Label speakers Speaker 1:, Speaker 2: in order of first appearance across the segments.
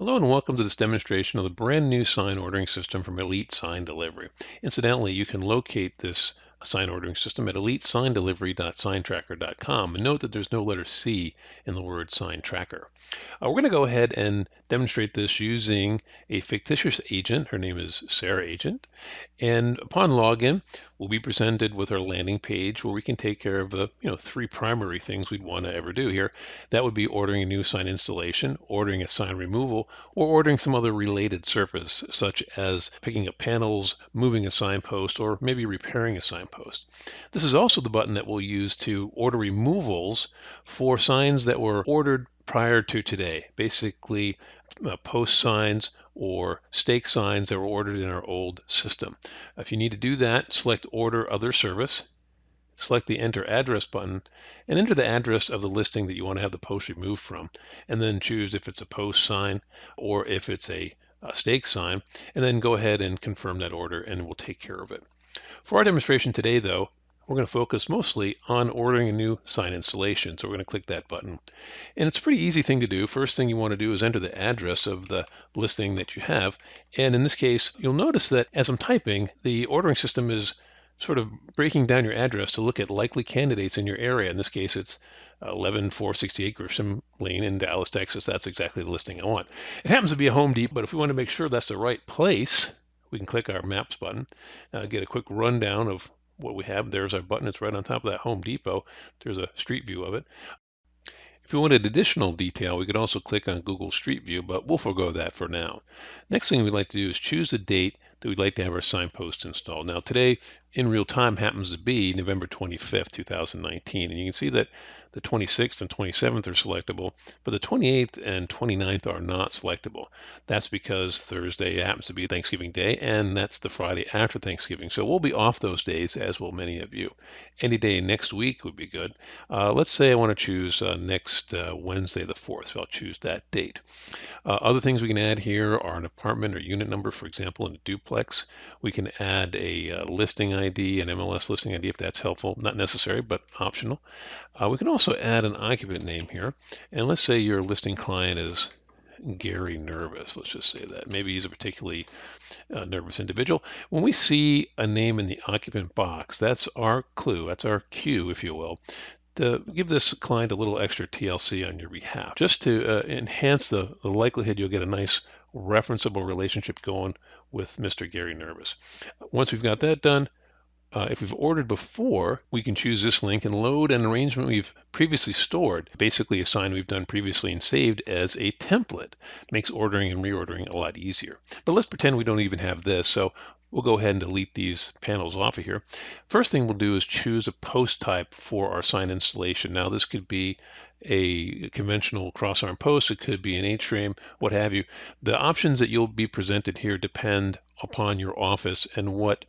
Speaker 1: Hello and welcome to this demonstration of the brand new sign ordering system from Elite Sign Delivery. Incidentally, you can locate this sign ordering system at elitesignDelivery.signtraker.com and note that there's no letter C in the word sign tracker. We're going to go ahead and demonstrate this using a fictitious agent. Her name is Sarah Agent. And upon login, we'll be presented with our landing page where we can take care of the three primary things we'd want to ever do here. That would be ordering a new sign installation, ordering a sign removal, or ordering some other related service, such as picking up panels, moving a signpost, or maybe repairing a signpost. This is also the button that we'll use to order removals for signs that were ordered prior to today. Basically, post signs or stake signs that were ordered in our old system. If you need to do that, select Order Other Service, select the Enter Address button, and enter the address of the listing that you want to have the post removed from, and then choose if it's a post sign or if it's a stake sign, and then go ahead and confirm that order, and we'll take care of it. For our demonstration today, though, we're going to focus mostly on ordering a new sign installation. So we're going to click that button. And it's a pretty easy thing to do. First thing you want to do is enter the address of the listing that you have. And in this case, you'll notice that as I'm typing, the ordering system is sort of breaking down your address to look at likely candidates in your area. In this case, it's 11468 Grisham Lane in Dallas, Texas. That's exactly the listing I want. It happens to be a Home Depot, but if we want to make sure that's the right place, we can click our Maps button, get a quick rundown of what we have. There's our button. It's right on top of that Home Depot. There's a street view of it. If we wanted additional detail, we could also click on Google Street View, but we'll forego that for now. Next thing we'd like to do is choose the date that we'd like to have our signpost installed. Now today in real time happens to be November 25th, 2019, and you can see that the 26th and 27th are selectable, but the 28th and 29th are not selectable. That's because Thursday happens to be Thanksgiving Day, and that's the Friday after Thanksgiving. So we'll be off those days, as will many of you. Any day next week would be good. Let's say I want to choose next Wednesday the 4th, so I'll choose that date. Other things we can add here are an apartment or unit number, for example, in a duplex. We can add a listing ID, an MLS listing ID if that's helpful. Not necessary, but optional. We can also add an occupant name here. And let's say your listing client is Gary Nervous. Let's just say that. Maybe he's a particularly nervous individual. When we see a name in the occupant box, that's our clue, that's our cue, if you will, to give this client a little extra TLC on your behalf, just to enhance the likelihood you'll get a nice referenceable relationship going with Mr. Gary Nervous. Once we've got that done, if we've ordered before, we can choose this link and load an arrangement we've previously stored, basically a sign we've done previously and saved as a template. It makes ordering and reordering a lot easier. But let's pretend we don't even have this, so we'll go ahead and delete these panels off of here. First thing we'll do is choose a post type for our sign installation. Now this could be a conventional cross-arm post, it could be an H-frame, what have you. The options that you'll be presented here depend upon your office and what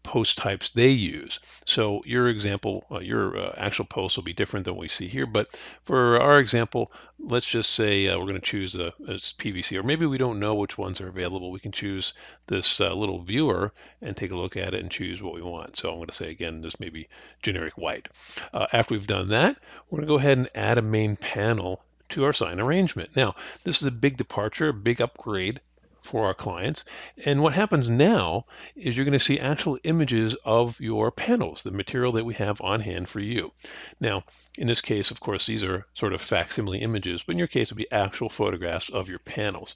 Speaker 1: post types they use. So your example, your actual post will be different than what we see here. But for our example, let's just say we're going to choose a PVC, or maybe we don't know which ones are available. We can choose this little viewer and take a look at it and choose what we want. So I'm going to say again, this may be generic white. After we've done that, we're going to go ahead and add a main panel to our sign arrangement. Now, this is a big departure, a big upgrade for our clients. And what happens now is you're going to see actual images of your panels, the material that we have on hand for you. Now, in this case, of course, these are sort of facsimile images, but in your case, it would be actual photographs of your panels.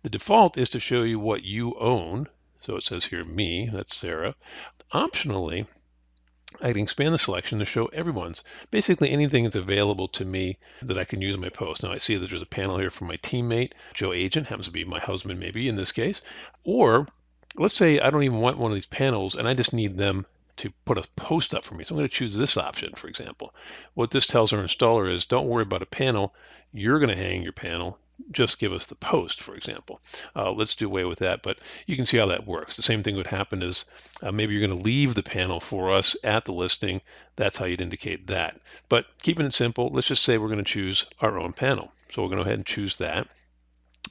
Speaker 1: The default is to show you what you own. So it says here, me, that's Sarah. Optionally, I can expand the selection to show everyone's. Basically anything that's available to me that I can use in my post. Now I see that there's a panel here from my teammate, Joe Agent, happens to be my husband maybe in this case. Or let's say I don't even want one of these panels and I just need them to put a post up for me. So I'm going to choose this option, for example. What this tells our installer is don't worry about a panel. You're going to hang your panel. Just give us the post, for example. Let's do away with that, but you can see how that works. The same thing would happen is maybe you're going to leave the panel for us at the listing. That's how you'd indicate that. But keeping it simple, let's just say we're going to choose our own panel. So we're going to go ahead and choose that.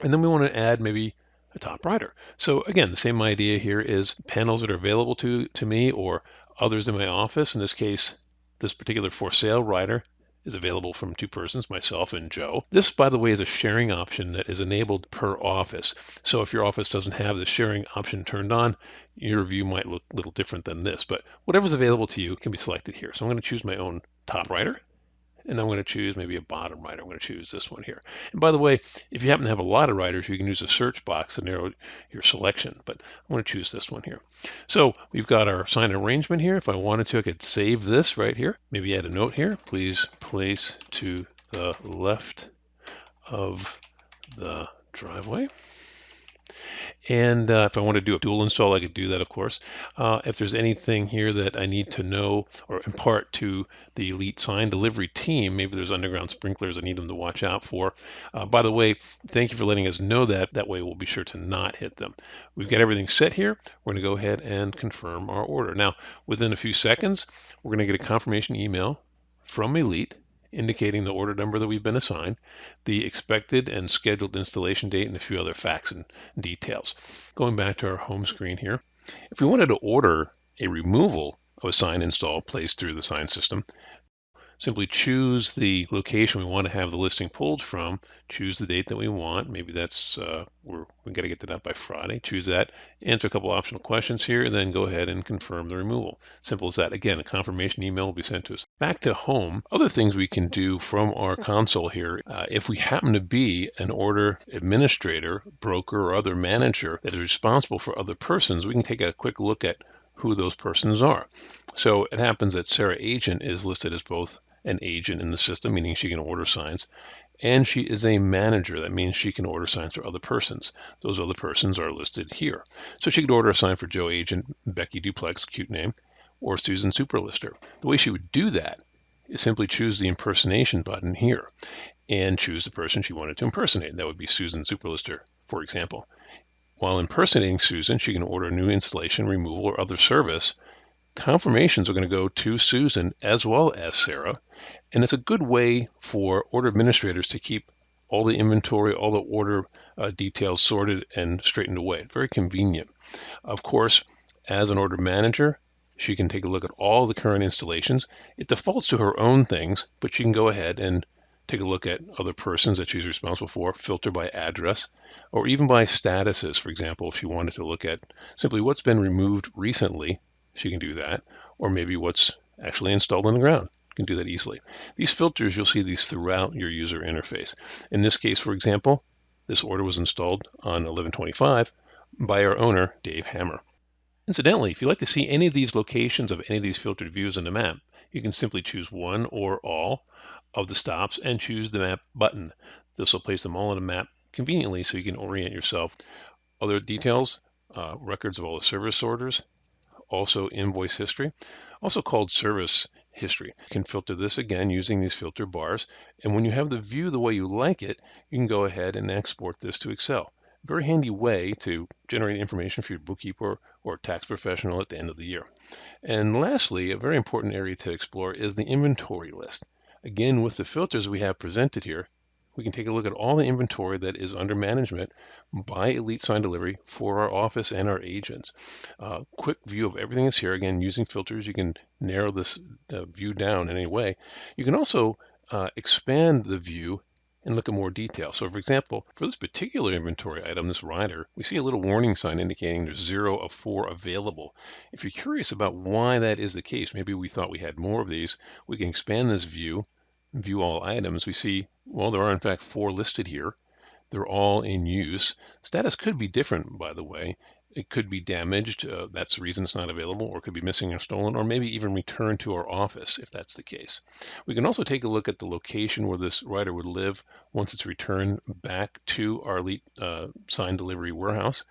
Speaker 1: And then we want to add maybe a top rider. So again, the same idea here is panels that are available to me or others in my office. In this case, this particular for sale rider is available from two persons, myself and Joe. This, by the way, is a sharing option that is enabled per office. So if your office doesn't have the sharing option turned on, your view might look a little different than this. But whatever's available to you can be selected here. So I'm going to choose my own top writer. And I'm going to choose maybe a bottom writer. I'm going to choose this one here. And by the way, if you happen to have a lot of writers, you can use a search box to narrow your selection. But I'm going to choose this one here. So we've got our sign arrangement here. If I wanted to, I could save this right here. Maybe add a note here. Please place to the left of the driveway. And if I want to do a dual install, I could do that, of course. If there's anything here that I need to know or impart to the Elite Sign Delivery team, maybe there's underground sprinklers I need them to watch out for. By the way, thank you for letting us know that. That way we'll be sure to not hit them. We've got everything set here. We're going to go ahead and confirm our order. Now, within a few seconds, we're going to get a confirmation email from Elite indicating the order number that we've been assigned, the expected and scheduled installation date, and a few other facts and details. Going back to our home screen here, if we wanted to order a removal of a sign installed placed through the sign system, simply choose the location we want to have the listing pulled from, choose the date that we want. Maybe that's, we've got to get that out by Friday. Choose that, answer a couple optional questions here, and then go ahead and confirm the removal. Simple as that. Again, a confirmation email will be sent to us. Back to home, other things we can do from our console here, if we happen to be an order administrator, broker, or other manager that is responsible for other persons, we can take a quick look at who those persons are. So it happens that Sarah Agent is listed as both an agent in the system, meaning she can order signs, and she is a manager. That means she can order signs for other persons. Those other persons are listed here. So she could order a sign for Joe Agent, Becky Duplex, cute name, or Susan Superlister. The way she would do that is simply choose the impersonation button here and choose the person she wanted to impersonate. That would be Susan Superlister, for example. While impersonating Susan, she can order a new installation, removal, or other service. Confirmations are going to go to Susan as well as Sarah, and it's a good way for order administrators to keep all the inventory, all the order details sorted and straightened away. Very convenient. Of course, as an order manager, she can take a look at all the current installations. It defaults to her own things, but she can go ahead and take a look at other persons that she's responsible for, filter by address, or even by statuses. For example, if she wanted to look at simply what's been removed recently, she can do that, or maybe what's actually installed on the ground. You can do that easily. These filters, you'll see these throughout your user interface. In this case, for example, this order was installed on 11/25 by our owner, Dave Hammer. Incidentally, if you'd like to see any of these locations of any of these filtered views on the map, you can simply choose one or all of the stops and choose the map button. This will place them all on the map conveniently so you can orient yourself. Other details, records of all the service orders, also invoice history, also called service history. You can filter this again using these filter bars. And when you have the view the way you like it, you can go ahead and export this to Excel. Very handy way to generate information for your bookkeeper or tax professional at the end of the year. And lastly, a very important area to explore is the inventory list. Again, with the filters we have presented here, we can take a look at all the inventory that is under management by Elite Sign Delivery for our office and our agents. Quick view of everything that's here. Again, using filters, you can narrow this view down in any way. You can also expand the view and look at more detail. So for example, for this particular inventory item, this rider, we see a little warning sign indicating there's 0 of 4 available. If you're curious about why that is the case, maybe we thought we had more of these, we can expand this view all items. We see, well, there are in fact 4 listed here. They're all in use. Status could be different, by the way. It could be damaged. That's the reason it's not available, or it could be missing or stolen, or maybe even returned to our office if that's the case. We can also take a look at the location where this rider would live once it's returned back to our Elite Sign Delivery warehouse.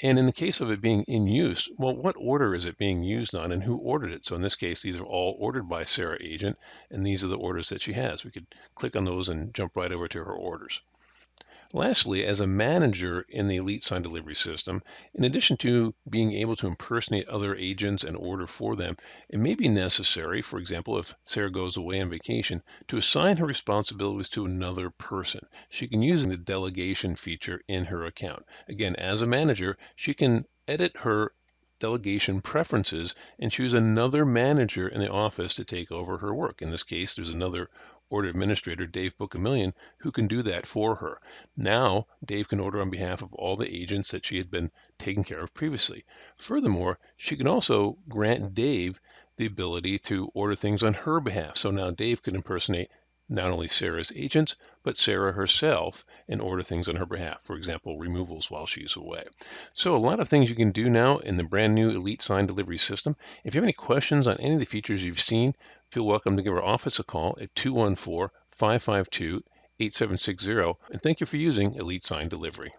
Speaker 1: And in the case of it being in use, well, what order is it being used on and who ordered it? So in this case, these are all ordered by Sarah Agent, and these are the orders that she has. We could click on those and jump right over to her orders. Lastly, as a manager in the Elite Sign Delivery system, in addition to being able to impersonate other agents and order for them, it may be necessary, for example, if Sarah goes away on vacation, to assign her responsibilities to another person. She can use the delegation feature in her account. Again, as a manager, she can edit her delegation preferences and choose another manager in the office to take over her work. In this case, there's another order administrator, Dave Book-A-Million, who can do that for her. Now, Dave can order on behalf of all the agents that she had been taking care of previously. Furthermore, she can also grant Dave the ability to order things on her behalf. So now Dave can impersonate not only Sarah's agents, but Sarah herself and order things on her behalf. For example, removals while she's away. So a lot of things you can do now in the brand new Elite Sign Delivery system. If you have any questions on any of the features you've seen, feel welcome to give our office a call at 214-552-8760. And thank you for using Elite Sign Delivery.